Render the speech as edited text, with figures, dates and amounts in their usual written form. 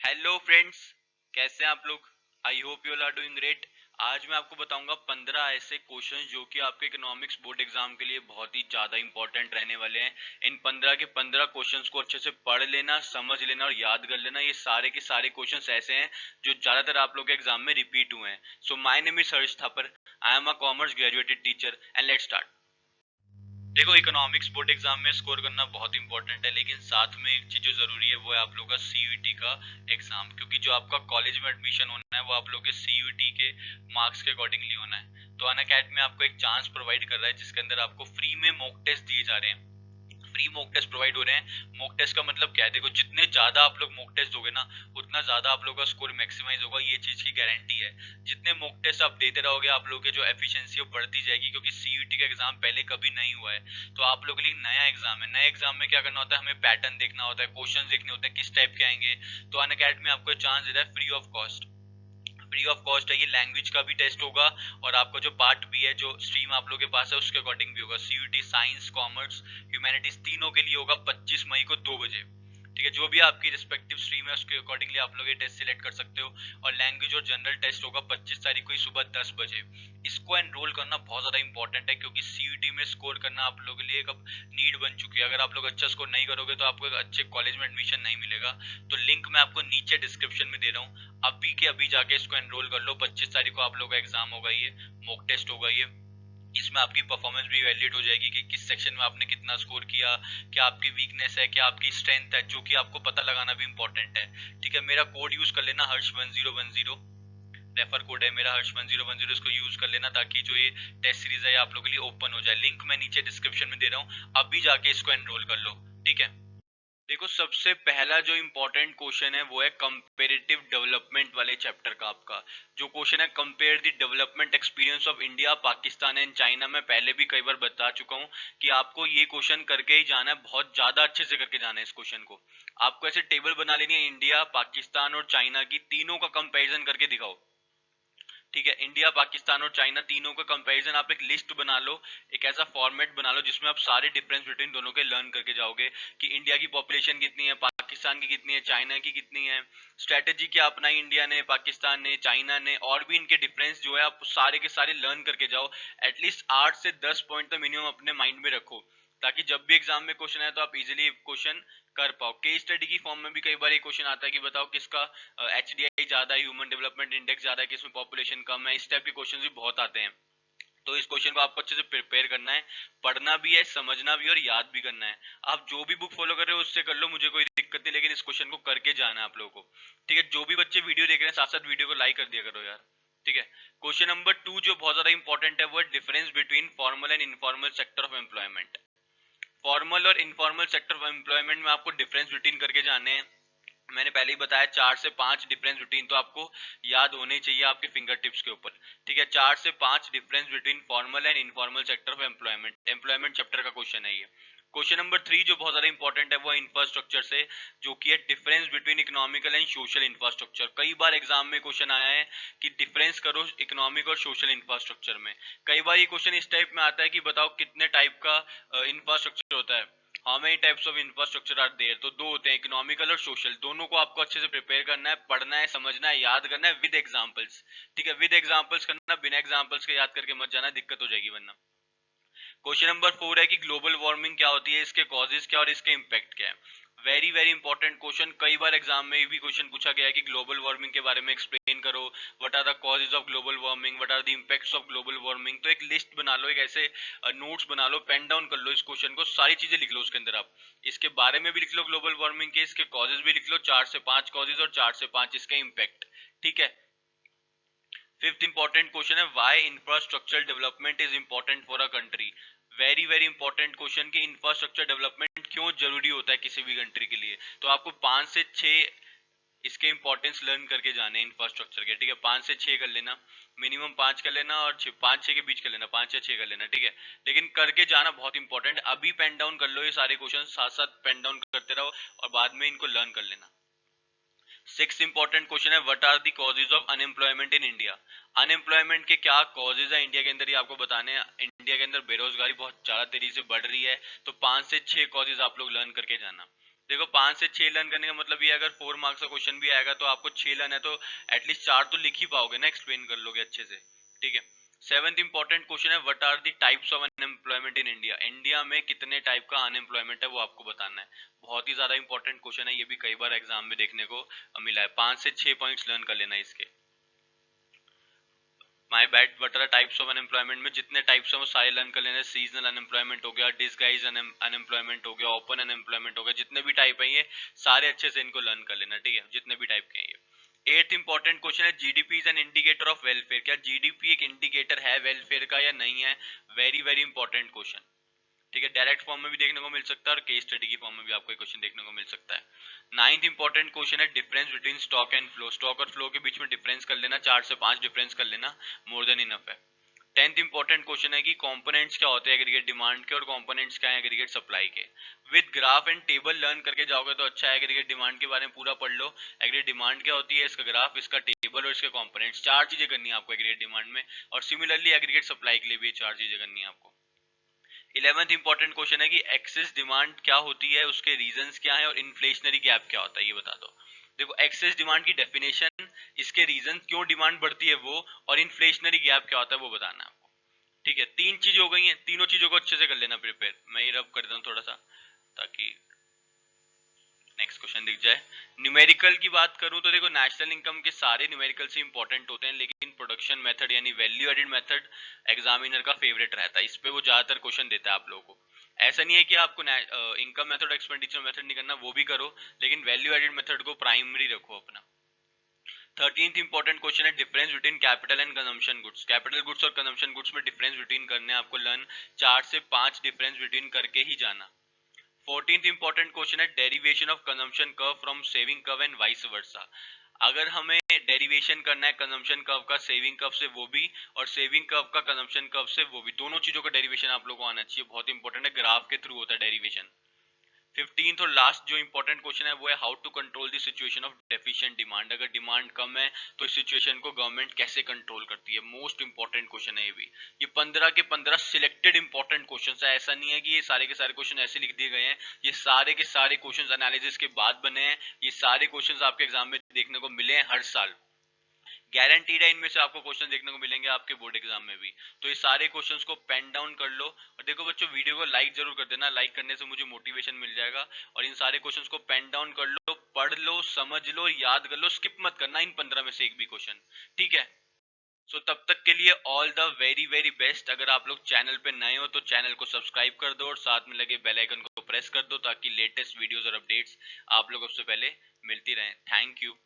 Hello friends, कैसे हैं आप लोग। I hope you all are doing great. आज मैं आपको बताऊंगा 15 ऐसे क्वेश्चंस जो कि आपके इकोनॉमिक्स बोर्ड एग्जाम के लिए बहुत ही ज़्यादा इंपॉर्टेंट रहने वाले हैं। इन 15 के 15 क्वेश्चंस को अच्छे से पढ़ लेना, समझ लेना और याद कर लेना। ये सारे के सारे क्वेश्चंस ऐसे हैं जो ज़्यादातर आप लोग के एग्जाम में रिपीट हुए हैं। So my name is Harsh Thapar, I am a commerce graduated teacher and let's start. देखो, इकोनॉमिक्स बोर्ड एग्जाम में स्कोर करना बहुत इंपॉर्टेंट है, लेकिन साथ में एक चीज जो जरूरी है वो है आप लोगों का सीयूईटी का एग्जाम, क्योंकि जो आपका कॉलेज में एडमिशन होना है वो आप लोगों के सीयूईटी के मार्क्स के अकॉर्डिंगली होना है। तो अनअकैडमी आपको एक चांस प्रोवाइड कर रहा है जिसके अंदर आपको फ्री में मॉक टेस्ट दिए जा रहे हैं। फ्री मॉक टेस्ट प्रोवाइड हो रहे हैं। मॉक टेस्ट का मतलब क्या है, देखो जितने ज्यादा आप लोग मॉक टेस्ट दोगे ना उतना ज्यादा आप लोगों का स्कोर मैक्सिमाइज होगा, ये चीज की गारंटी है। जितने मॉक टेस्ट आप देते रहोगे आप लोगों के जो एफिशिएंसी है बढ़ती जाएगी, क्योंकि सीयूईटी का एग्जाम पहले कभी नहीं हुआ है। तो आप लोगों के लिए नया एग्जाम है। नए एग्जाम में क्या करना होता है, हमें पैटर्न देखना होता है, क्वेश्चन देखने होते हैं किस टाइप के आएंगे। तो अनअकैडमी आपको चांस दे रहा है free of cost. Free of cost है ये। लैंग्वेज का भी टेस्ट होगा और आपका जो पार्ट बी है, जो स्ट्रीम आप लोगों के पास है उसके अकॉर्डिंग भी होगा। सीयूटी साइंस, कॉमर्स, ह्यूमैनिटीज तीनों के लिए होगा 25 मई को 2 बजे। ठीक है, जो भी आपकी रिस्पेक्टिव स्ट्रीम है उसके अकॉर्डिंगली आप लोग ये टेस्ट सिलेक्ट कर सकते हो। और लैंग्वेज और जनरल टेस्ट होगा 25 तारीख को ही सुबह 10 बजे। इसको एनरोल करना बहुत ज्यादा इंपॉर्टेंट है, क्योंकि सीयूटी में स्कोर करना आप लोगों के लिए एक अब नीड बन चुकी है। अगर आप लोग अच्छा स्कोर नहीं करोगे तो आपको एक अच्छे कॉलेज में एडमिशन नहीं मिलेगा। तो लिंक मैं आपको नीचे डिस्क्रिप्शन में दे रहा हूँ, अभी के अभी जाके इसको एनरोल कर लो। 25 तारीख को आप लोग का एग्जाम होगा, ये मॉक टेस्ट होगा ये। इसमें आपकी परफॉर्मेंस भी वैलिडेट हो जाएगी कि किस सेक्शन में आपने कितना स्कोर किया, क्या आपकी वीकनेस है, क्या आपकी स्ट्रेंथ है, जो कि आपको पता लगाना भी इंपॉर्टेंट है। ठीक है, मेरा कोड यूज कर लेना, हर्ष 1010। रेफर कोड है मेरा हर्ष 1010, इसको यूज कर लेना ताकि जो ये टेस्ट सीरीज है आप लोगों के लिए ओपन हो जाए। लिंक मैं नीचे डिस्क्रिप्शन में दे रहा हूँ, अभी जाके इसको एनरोल कर लो। ठीक है, देखो सबसे पहला जो इम्पोर्टेंट क्वेश्चन है वो है कंपेरेटिव डेवलपमेंट वाले चैप्टर का। आपका जो क्वेश्चन है, compare the development experience of India, Pakistan and China. मैं पहले भी कई बार बता चुका हूँ कि आपको ये क्वेश्चन करके ही जाना है, बहुत ज्यादा अच्छे से करके जाना है इस क्वेश्चन को। आपको ऐसे टेबल बना लेनी है, इंडिया, पाकिस्तान और चाइना की, तीनों का कंपेरिजन करके दिखाओ। ठीक है, इंडिया, पाकिस्तान और चाइना तीनों का कंपैरिजन। आप एक लिस्ट बना लो, एक ऐसा फॉर्मेट बना लो जिसमें आप सारे डिफरेंस बिटवीन दोनों के लर्न करके जाओगे कि इंडिया की पॉपुलेशन कितनी है, पाकिस्तान की कितनी है, चाइना की कितनी है, स्ट्रेटेजी क्या अपनाई इंडिया ने, पाकिस्तान ने, चाइना ने, और भी इनके डिफरेंस जो है आप सारे के सारे लर्न करके जाओ। एटलीस्ट 8 से 10 पॉइंट तो मिनिमम अपने माइंड में रखो, ताकि जब भी एग्जाम में क्वेश्चन आए तो आप इजीली क्वेश्चन कर पाओ। केस स्टडी की फॉर्म में भी कई बार एक क्वेश्चन आता है कि बताओ किसका एचडीआई ज्यादा है, ह्यूमन डेवलपमेंट इंडेक्स ज्यादा है, किसमें पॉपुलेशन कम है। इस टाइप के क्वेश्चन भी बहुत आते हैं। तो इस क्वेश्चन को आपको अच्छे से प्रिपेयर करना है, पढ़ना भी है, समझना भी और याद भी करना है। आप जो भी बुक फॉलो कर रहे हो उससे कर लो, मुझे कोई दिक्कत नहीं, लेकिन इस क्वेश्चन को करके जाना है आप लोगों को। ठीक है, जो भी बच्चे वीडियो देख रहे हैं साथ साथ वीडियो को लाइक कर दिया करो यार। ठीक है, क्वेश्चन नंबर 2 जो बहुत ज्यादा इंपॉर्टेंट है वो है difference between formal and informal sector of employment. Formal और इनफॉर्मल सेक्टर ऑफ एम्प्लॉयमेंट में आपको डिफरेंस बिटवीन करके जाने हैं। मैंने पहले ही बताया 4 से 5 डिफरेंस बिटवीन तो आपको याद होने चाहिए आपके फिंगर टिप्स के ऊपर। ठीक है, 4 से 5 difference between formal and informal sector of employment, employment chapter का क्वेश्चन है ये। क्वेश्चन नंबर 3 जो बहुत ज्यादा इंपॉर्टेंट है वो इंफ्रास्ट्रक्चर से, जो कि है difference between economical and social infrastructure. कई बार एग्जाम में क्वेश्चन आया है कि डिफरेंस करो इकोनॉमिक और सोशल इंफ्रास्ट्रक्चर में। कई बार ये क्वेश्चन इस टाइप में आता है कि बताओ कितने टाइप का इंफ्रास्ट्रक्चर होता है, how many types of infrastructure are there. तो दो होते हैं, इकोनॉमिकल और सोशल। दोनों को आपको अच्छे से प्रिपेयर करना है, पढ़ना है, समझना है, याद करना है विद एग्जांपल्स। ठीक है, विद एग्जांपल्स करना, बिना एग्जांपल्स के याद करके मत जाना, दिक्कत हो जाएगी वरना। क्वेश्चन नंबर 4 है कि ग्लोबल वार्मिंग क्या होती है, इसके कॉजेज क्या और इसके इम्पैक्ट क्या है। वेरी वेरी इंपॉर्टेंट क्वेश्चन, कई बार एग्जाम में भी क्वेश्चन पूछा गया है कि ग्लोबल वार्मिंग के बारे में एक्सप्लेन करो, what are the causes of global warming, what are the impacts of global warming. तो एक लिस्ट बना लो, एक ऐसे नोट्स बना लो, पेन डाउन कर लो इस क्वेश्चन को, सारी चीजें लिख लो उसके अंदर। आप इसके बारे में भी लिख लो ग्लोबल वार्मिंग के, इसके कॉजेज भी लिख लो, 4 से 5 कॉजेज और 4 से 5 इसके इम्पैक्ट। ठीक है, फिफ्थ इंपॉर्टेंट क्वेश्चन है why infrastructure development is important for a country. Very very important question कि इंफ्रास्ट्रक्चर डेवलपमेंट क्यों जरूरी होता है किसी भी कंट्री के लिए। तो आपको 5 से 6 इसके इंपॉर्टेंस लर्न करके जाने इंफ्रास्ट्रक्चर के। ठीक है, 5 से 6 कर लेना, मिनिमम 5 कर लेना और 5 6 के बीच कर लेना, 5 या 6 कर लेना। ठीक है, लेकिन करके जाना बहुत इंपॉर्टेंट। अभी पेन डाउन कर लो ये सारे क्वेश्चन, साथ साथ पेन डाउन करते रहो और बाद में इनको लर्न कर लेना। सिक्स इंपॉर्टेंट क्वेश्चन है what are the causes of unemployment in India. Unemployment के क्या कॉजेज है इंडिया के अंदर, ये आपको बताने हैं। इंडिया के अंदर बेरोजगारी बहुत ज्यादा तेजी से बढ़ रही है, तो 5 से 6 कॉजेज आप लोग लर्न करके जाना। देखो 5 से 6 लर्न करने का मतलब ये, अगर 4 मार्क्स का क्वेश्चन भी आएगा तो आपको 6 लर्न है तो एटलीस्ट 4 तो लिख ही पाओगे ना, एक्सप्लेन कर लोगे अच्छे से। ठीक है। सेवंथ इंपॉर्टेंट क्वेश्चन है, what are the types of unemployment in India. India में कितने टाइप का अनएम्प्लॉयमेंट है वो आपको बताना है। बहुत ही ज्यादा इंपॉर्टेंट क्वेश्चन है, ये भी कई बार एग्जाम में देखने को मिला है। 5 से 6 पॉइंट्स लर्न कर लेना इसके। My bad, what are types of unemployment में जितने टाइप्स हैं वो सारे लर्न कर लेना। सीजनल अनएम्प्लॉयमेंट हो गया, डिसगाइज अनएम्प्लॉयमेंट हो गया, ओपन अनएम्प्लॉयमेंट हो गया, जितने भी टाइप है ये सारे अच्छे से इनको लर्न कर लेना। ठीक है, जितने भी टाइप के हैं ये। एट्थ इंपॉर्टेंट क्वेश्चन है, GDP is an indicator of welfare. क्या जीडीपी एक इंडिकेटर है वेलफेयर का या नहीं है? Very very important question. ठीक है, डायरेक्ट फॉर्म में भी देखने को मिल सकता है और केस स्टडी की फॉर्म में भी आपको क्वेश्चन देखने को मिल सकता है। नाइन्थ इंपॉर्टेंट क्वेश्चन है, difference between stock and flow. Stock और फ्लो के बीच में डिफरेंस कर लेना, 4 से 5 डिफरेंस कर लेना, मोर देन इनफ है। टेंथ इंपॉर्टेंट क्वेश्चन है कि कंपोनेंट्स क्या होते हैं एग्रीगेट डिमांड के और कंपोनेंट्स क्या है एग्रीगेट सप्लाई के। With graph and table learn करके जाओगे तो अच्छा है। एग्रीगेट डिमांड के बारे में पूरा पढ़ लो, एग्रीगेट डिमांड क्या होती है, इसका ग्राफ, इसका टेबल और इसके कंपोनेंट्स, 4 चीजें करनी है आपको एग्रीगेट डिमांड में। और सिमिलरली एग्रीगेट सप्लाई के लिए भी ये 4 चीजें करनी है आपको। 11th इंपॉर्टेंट क्वेश्चन है कि एक्सेस डिमांड क्या होती है, उसके रीजंस क्या है और इन्फ्लेशनरी गैप क्या होता है, ये बता दो। देखो, एक्सेस डिमांड की डेफिनेशन, इसके रीजन क्यों डिमांड बढ़ती है वो, और इन्फ्लेशनरी गैप क्या होता है वो बताना है आपको। ठीक है, 3 चीजें हो गई हैं, तीनों चीजों को अच्छे से कर लेना प्रिपेयर। मैं ये रब कर देता हूँ थोड़ा सा ताकि नेक्स्ट क्वेश्चन दिख जाए। न्यूमेरिकल की बात करूं तो देखो, नेशनल इनकम के सारे न्यूमेरिकल से इंपॉर्टेंट होते हैं, लेकिन प्रोडक्शन मेथड यानी वैल्यू एडेड मेथड एग्जामिनर का फेवरेट रहता है। इस पे वो ज्यादातर क्वेश्चन देता है आप लोगों को। ऐसा नहीं है कि आपको इनकम मेथड एक्सपेंडिचर मेथड नहीं करना, वो भी करो, लेकिन वैल्यू एडेड मेथड को प्राइमरी रखो अपना। 13th इंपॉर्टेंट क्वेश्चन है, difference between capital and consumption goods. Capital goods और कंजम्पशन गुड्स में डिफरेंस बिटवीन करने आपको लर्न, 4 से 5 डिफरेंस बिटवीन करके ही जाना। 14th इंपॉर्टेंट क्वेश्चन है, derivation of consumption curve from saving curve and vice versa. अगर हमें डेरिवेशन करना है कंजम्पशन कर्व का सेविंग कर्व से वो भी, और सेविंग कर्व का कंजम्पशन कर्व से वो भी, दोनों चीजों का डेरिवेशन आप लोगों को आना चाहिए। बहुत इंपॉर्टेंट है, ग्राफ के थ्रू होता है डेरिवेशन। 15th और लास्ट जो इंपॉर्टेंट क्वेश्चन है वो है, how to control the situation of deficient demand. अगर डिमांड कम है तो इस सिचुएशन को गवर्नमेंट कैसे कंट्रोल करती है। मोस्ट इंपॉर्टेंट क्वेश्चन है ये भी। ये 15 के 15 सिलेक्टेड इंपॉर्टेंट क्वेश्चन है, ऐसा नहीं है कि ये सारे के सारे क्वेश्चन ऐसे लिख दिए गए हैं। ये सारे के सारे क्वेश्चन एनालिसिस के बाद बने हैं। ये सारे क्वेश्चन आपके एग्जाम में देखने को मिले हैं हर साल, गारंटीड है इनमें से आपको क्वेश्चन देखने को मिलेंगे आपके बोर्ड एग्जाम में भी। तो ये सारे क्वेश्चंस को पेन डाउन कर लो। और देखो बच्चों, वीडियो को लाइक जरूर कर देना, लाइक करने से मुझे मोटिवेशन मिल जाएगा। और इन सारे क्वेश्चंस को पेन डाउन कर लो, पढ़ लो, समझ लो, याद कर लो, स्किप मत करना इन 15 में से एक भी क्वेश्चन। ठीक है, सो तब तक के लिए all the very very best. अगर आप लोग चैनल पे नए हो तो चैनल को सब्सक्राइब कर दो और साथ में लगे बेल आइकन को प्रेस कर दो, ताकि लेटेस्ट वीडियोस और अपडेट्स आप लोग सबसे पहले मिलती रहें। Thank you.